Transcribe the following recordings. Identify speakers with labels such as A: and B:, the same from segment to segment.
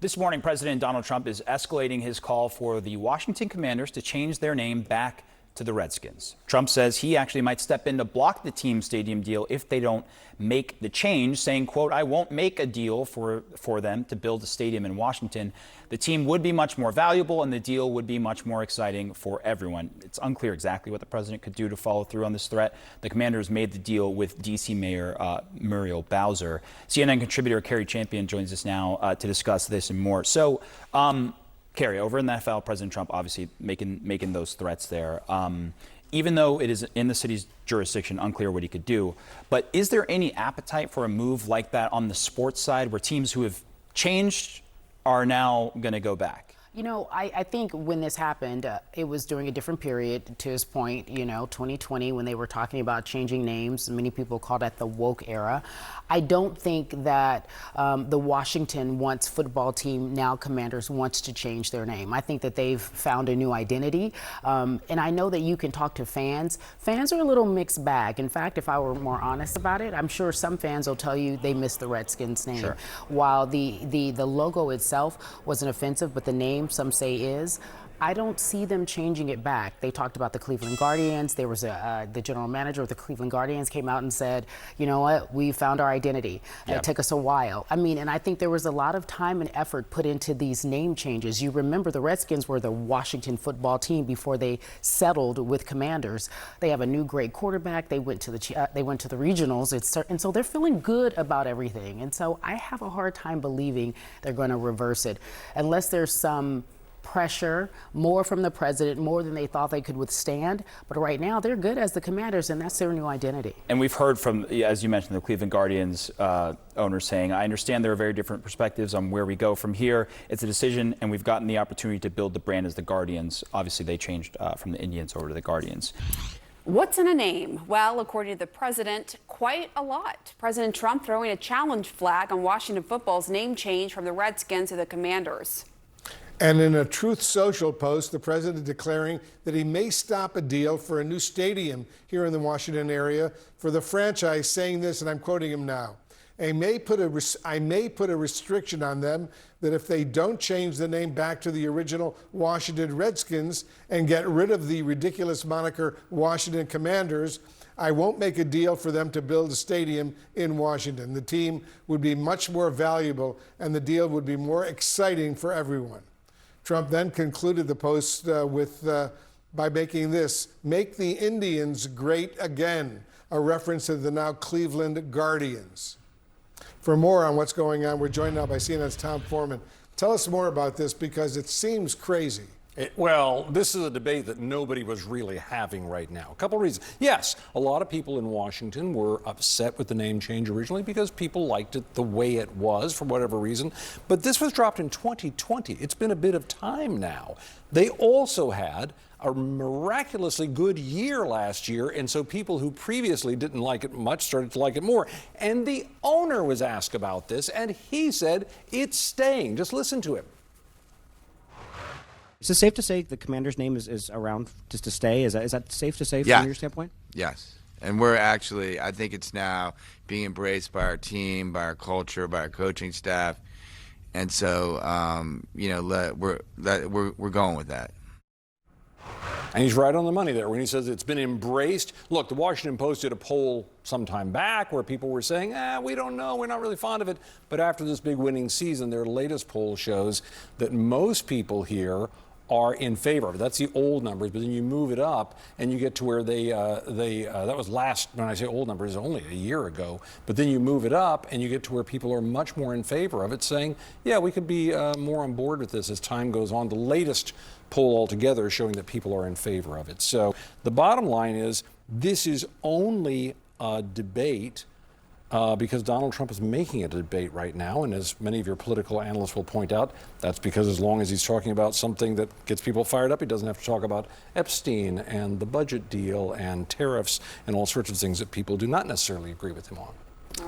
A: This morning, President Donald Trump is escalating his call for the Washington Commanders to change their name back to the Redskins. Trump says he actually might step in to block the team's stadium deal if they don't make the change, saying, quote, "I won't make a deal for them to build a stadium in Washington. The team would be much more valuable and the deal would be much more exciting for everyone." It's unclear exactly what the president could do to follow through on this threat. The Commanders made the deal with D.C. Mayor Muriel Bowser. CNN contributor Carrie Champion joins us now to discuss this and more. So, Carrie, over in the NFL, President Trump obviously making those threats there. Even though it is in the city's jurisdiction, unclear what he could do. But is there any appetite for a move like that on the sports side, where teams who have changed are now going to go back?
B: You know, I think when this happened, it was during a different period, to his point, 2020, when they were talking about changing names. Many people call that the woke era. I don't think that the Washington once football team, now Commanders, wants to change their name. I think that they've found a new identity. And I know that you can talk to fans. Fans are a little mixed bag. In fact, if I were more honest about it, I'm sure some fans will tell you they miss the Redskins name.
A: Sure.
B: While the logo itself wasn't offensive, but the name, some say, is. I don't see them changing it back. They talked about the Cleveland Guardians. There was the general manager of the Cleveland Guardians came out and said, you know what, we found our identity.
A: Yep.
B: It took us a while. I mean, and I think there was a lot of time and effort put into these name changes. You remember the Redskins were the Washington football team before they settled with Commanders. They have a new great quarterback. They went to the regionals. And so they're feeling good about everything. And so I have a hard time believing they're going to reverse it unless there's some pressure, more from the president, more than they thought they could withstand. But right now, they're good as the Commanders, and that's their new identity.
A: And we've heard from, as you mentioned, the Cleveland Guardians owner saying, "I understand there are very different perspectives on where we go from here. It's a decision, and we've gotten the opportunity to build the brand as the Guardians." Obviously, they changed from the Indians over to the Guardians.
C: What's in a name? Well, according to the president, quite a lot. President Trump throwing a challenge flag on Washington football's name change from the Redskins to the Commanders.
D: And in a Truth Social post, the president declaring that he may stop a deal for a new stadium here in the Washington area for the franchise, saying this, and I'm quoting him now, I may put a restriction on them that if they don't change the name back to the original Washington Redskins and get rid of the ridiculous moniker Washington Commanders, I won't make a deal for them to build a stadium in Washington. The team would be much more valuable and the deal would be more exciting for everyone. Trump then concluded the post by making this, "Make the Indians great again," a reference to the now Cleveland Guardians. For more on what's going on, we're joined now by CNN's Tom Foreman. Tell us more about this because it seems crazy.
E: Well, this is a debate that nobody was really having right now. A couple of reasons. Yes, a lot of people in Washington were upset with the name change originally because people liked it the way it was for whatever reason. But this was dropped in 2020. It's been a bit of time now. They also had a miraculously good year last year, and so people who previously didn't like it much started to like it more. And the owner was asked about this, and he said it's staying. Just listen to him.
F: Is it safe to say the Commander's name is around just to stay? Is that safe to say from your standpoint?
G: Yes. And we're actually, I think it's now being embraced by our team, by our culture, by our coaching staff. And so, we're going with that.
E: And he's right on the money there when he says it's been embraced. Look, the Washington Post did a poll some time back where people were saying, we don't know, we're not really fond of it. But after this big winning season, their latest poll shows that most people here are in favor of it. That's the old numbers, but then you move it up and you get to where that was last, when I say old numbers, only a year ago, but then you move it up and you get to where people are much more in favor of it, saying, yeah, we could be more on board with this as time goes on. The latest poll altogether is showing that people are in favor of it. So the bottom line is this is only a debate because Donald Trump is making it a debate right now. And as many of your political analysts will point out, that's because as long as he's talking about something that gets people fired up, he doesn't have to talk about Epstein and the budget deal and tariffs and all sorts of things that people do not necessarily agree with him on.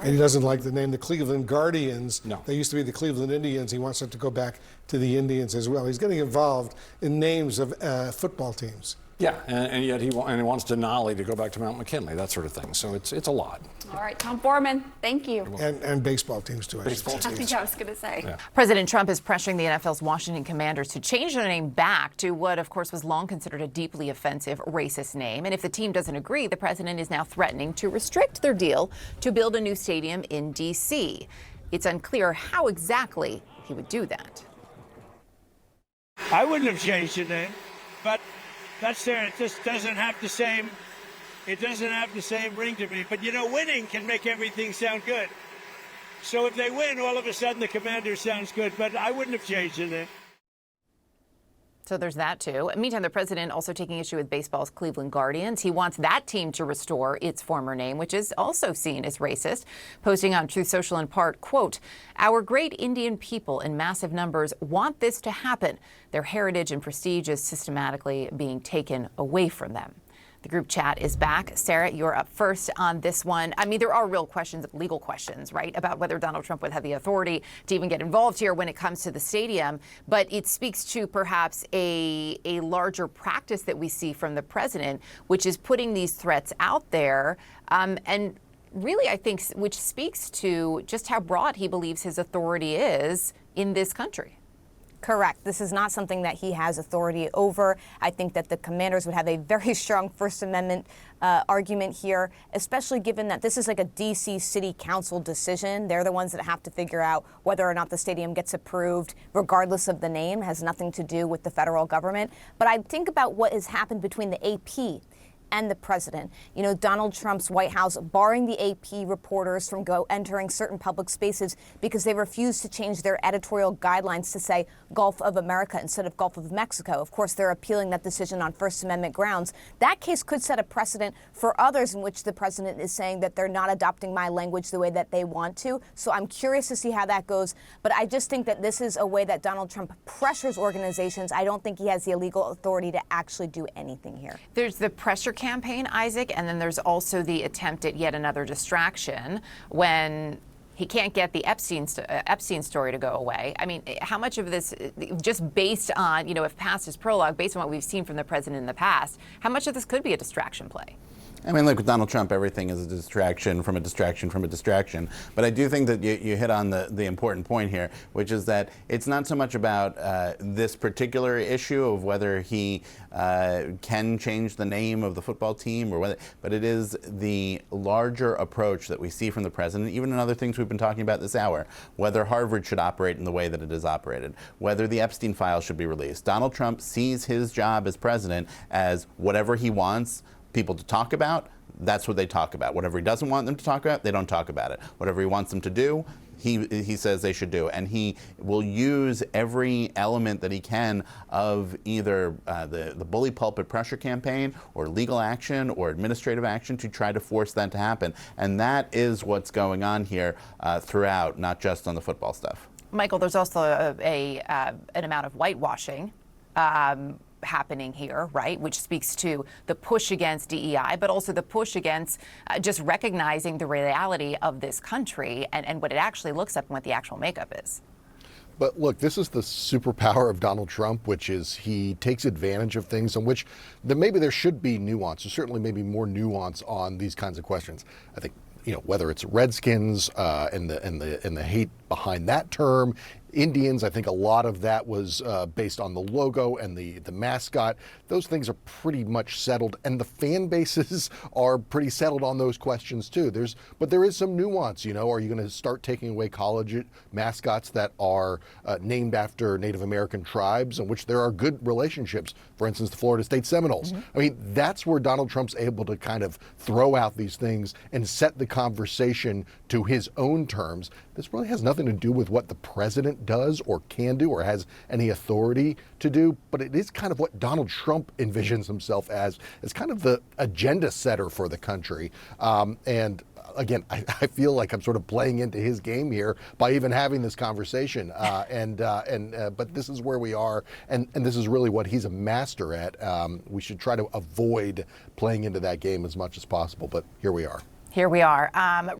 D: And he doesn't like the name the Cleveland Guardians.
E: No.
D: They used to be the Cleveland Indians. He wants it to go back to the Indians as well. He's getting involved in names of football teams.
E: Yeah, and yet he wants Denali to go back to Mount McKinley, that sort of thing. So it's a lot.
C: All right, Tom Foreman, thank you.
D: And baseball teams, too.
E: Baseball
C: I think I was going to say.
E: Yeah.
H: President Trump is pressuring the NFL's Washington Commanders to change their name back to what, of course, was long considered a deeply offensive, racist name. And if the team doesn't agree, the president is now threatening to restrict their deal to build a new stadium in D.C. It's unclear how exactly he would do that.
I: I wouldn't have changed the name, but that's there. It just doesn't have the same. It doesn't have the same ring to me. But winning can make everything sound good. So if they win, all of a sudden the Commanders sounds good. But I wouldn't have changed the name.
H: So there's that, too. Meantime, the president also taking issue with baseball's Cleveland Guardians. He wants that team to restore its former name, which is also seen as racist, posting on Truth Social in part, quote, "Our great Indian people in massive numbers want this to happen. Their heritage and prestige is systematically being taken away from them." The group chat is back. Sarah, you're up first on this one. I mean, there are real questions, legal questions, right, about whether Donald Trump would have the authority to even get involved here when it comes to the stadium. But it speaks to perhaps a larger practice that we see from the president, which is putting these threats out there. And really, I think, which speaks to just how broad he believes his authority is in this country.
J: Correct. This is not something that he has authority over. I think that the Commanders would have a very strong First Amendment argument here, especially given that this is like a D.C. City Council decision. They're the ones that have to figure out whether or not the stadium gets approved, regardless of the name. It has nothing to do with the federal government. But I think about what has happened between the AP and the president. Donald Trump's White House barring the AP reporters from entering certain public spaces because they refused to change their editorial guidelines to say Gulf of America instead of Gulf of Mexico. Of course, they're appealing that decision on First Amendment grounds. That case could set a precedent for others in which the president is saying that they're not adopting my language the way that they want to. So I'm curious to see how that goes. But I just think that this is a way that Donald Trump pressures organizations. I don't think he has the legal authority to actually do anything here.
H: There's the pressure campaign, Isaac, and then there's also the attempt at yet another distraction when he can't get the Epstein story to go away. I mean, how much of this, just based on, if past is prologue, based on what we've seen from the president in the past, how much of this could be a distraction play?
K: I mean, look, with Donald Trump, everything is a distraction from a distraction from a distraction. But I do think that you hit on the important point here, which is that it's not so much about this particular issue of whether he can change the name of the football team or whether, but it is the larger approach that we see from the president, even in other things we've been talking about this hour, whether Harvard should operate in the way that it is operated, whether the Epstein files should be released. Donald Trump sees his job as president as whatever he wants people to talk about, that's what they talk about. Whatever he doesn't want them to talk about, they don't talk about it. Whatever he wants them to do, he says they should do. And he will use every element that he can of either the bully pulpit pressure campaign or legal action or administrative action to try to force that to happen. And that is what's going on here throughout, not just on the football stuff.
H: Michael, there's also an amount of whitewashing happening here, right, which speaks to the push against DEI, but also the push against just recognizing the reality of this country and what it actually looks like and what the actual makeup is.
L: But look, this is the superpower of Donald Trump, which is he takes advantage of things in which maybe there should be nuance, or certainly maybe more nuance on these kinds of questions. I think, whether it's Redskins and the hate behind that term, Indians, I think a lot of that was based on the logo and the mascot. Those things are pretty much settled, and the fan bases are pretty settled on those questions too. But there is some nuance, Are you going to start taking away college mascots that are named after Native American tribes, in which there are good relationships? For instance, the Florida State Seminoles. Mm-hmm. I mean, that's where Donald Trump's able to kind of throw out these things and set the conversation to his own terms. This really has nothing to do with what the president does or can do or has any authority to do, but it is kind of what Donald Trump envisions himself as kind of the agenda setter for the country. And again, I feel like I'm sort of playing into his game here by even having this conversation. But this is where we are, and this is really what he's a master at. We should try to avoid playing into that game as much as possible, but here we are.
H: Here we are.